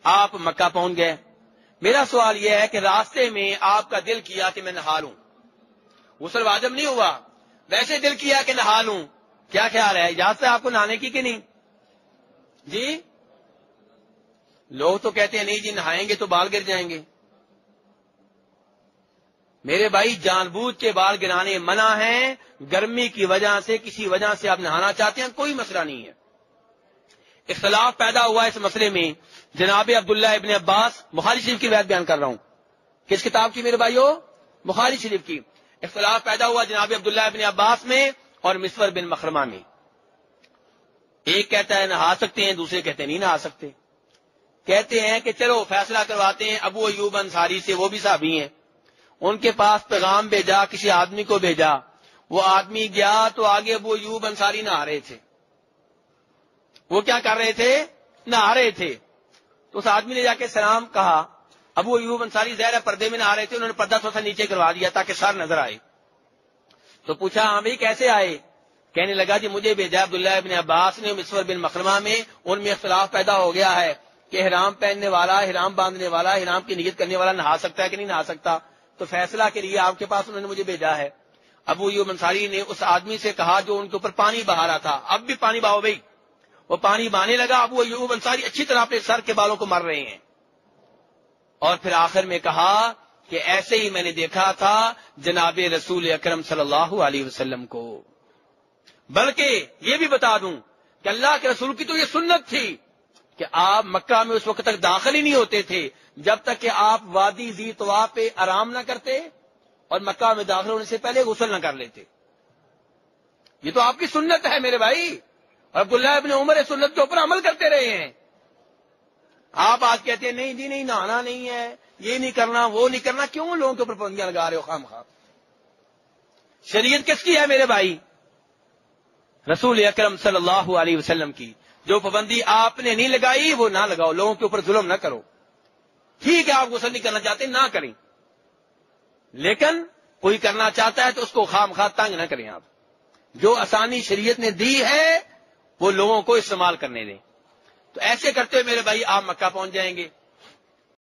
آپ مکہ پہنچ گئے. میرا سوال یہ ہے کہ راستے میں آپ کا دل کیا کہ میں نہا لوں, غسل واجب نہیں ہوا, ویسے دل کیا کہ نہا لوں, کیا خیال ہے, اجازت ہے آپ کو نہانے کی کہ نہیں؟ جی لوگ تو کہتے ہیں نہیں جی نہائیں گے تو بال گر جائیں گے. میرے بھائی جان بوجھ کے بال گرانے منع ہیں. گرمی کی وجہ سے کسی وجہ سے آپ نہانا چاہتے ہیں کوئی مسئلہ نہیں ہے. اختلاف پیدا ہوا اس مسئلے میں. جناب عبداللہ ابن عباس, بخاری شریف کی روایت بیان کر رہا ہوں. کس کتاب کی میرے بھائیو؟ بخاری شریف کی. اختلاف پیدا ہوا جناب عبداللہ ابن عباس میں اور مسور بن مخرمہ میں. ایک کہتا ہے نہا سکتے ہیں, دوسرے کہتے ہیں نہیں نہا سکتے. کہتے ہیں کہ چلو فیصلہ کرواتے ہیں ابو ایوب انصاری سے, وہ بھی صحابی ہیں. ان کے پاس پیغام بھیجا, کسی آدمی کو بھیجا, وہ آدمی گیا تو آگے ابو ایوب انصاری نہا رہے تھے. وہ کیا کر رہے تھے؟ نہا رہے تھے. تو اس آدمی نے جا کے سلام کہا. ابو ایوب انصاری ظاہر پردے میں نہا رہے تھے, انہوں نے پردہ تھوڑا سا نیچے کروا دیا تاکہ سر نظر آئے. تو پوچھا ہاں بھائی کیسے آئے؟ کہنے لگا جی مجھے بھیجا عبداللہ ابن عباس نے مسور بن مخرمہ میں. ان میں اختلاف پیدا ہو گیا ہے کہ احرام پہننے والا, احرام باندھنے والا, احرام کی نیت کرنے والا نہا سکتا ہے کہ نہیں نہا سکتا. تو فیصلہ کے لیے آپ کے پاس انہوں نے مجھے بھیجا ہے. ابو ایوب انصاری نے اس آدمی سے کہا جو ان کے اوپر پانی بہا رہا تھا, اب بھی پانی بہاؤ بھائی. وہ پانی بہانے لگا. ابو ایوب انصاری اچھی طرح اپنے سر کے بالوں کو مر رہے ہیں. اور پھر آخر میں کہا کہ ایسے ہی میں نے دیکھا تھا جناب رسول اکرم صلی اللہ علیہ وسلم کو. بلکہ یہ بھی بتا دوں کہ اللہ کے رسول کی تو یہ سنت تھی کہ آپ مکہ میں اس وقت تک داخل ہی نہیں ہوتے تھے جب تک کہ آپ وادی ذی طوا پہ آرام نہ کرتے اور مکہ میں داخل ہونے سے پہلے غسل نہ کر لیتے. یہ تو آپ کی سنت ہے میرے بھائی. اور عبداللہ ابن عمر اس سنت کے اوپر عمل کرتے رہے ہیں. آپ آج کہتے ہیں نہیں جی نہیں نہانا نہیں ہے, یہ نہیں کرنا, وہ نہیں کرنا. کیوں لوگوں کے اوپر پابندیاں لگا رہے ہو خام خواہ؟ شریعت کس کی ہے میرے بھائی؟ رسول اکرم صلی اللہ علیہ وسلم کی. جو پابندی آپ نے نہیں لگائی وہ نہ لگاؤ, لوگوں کے اوپر ظلم نہ کرو. ٹھیک ہے آپ غسل نہیں کرنا چاہتے نہ کریں, لیکن کوئی کرنا چاہتا ہے تو اس کو خام خواہ تنگ نہ کریں. آپ جو آسانی شریعت نے دی ہے وہ لوگوں کو استعمال کرنے دیں. تو ایسے کرتے ہوئے میرے بھائی آپ مکہ پہنچ جائیں گے.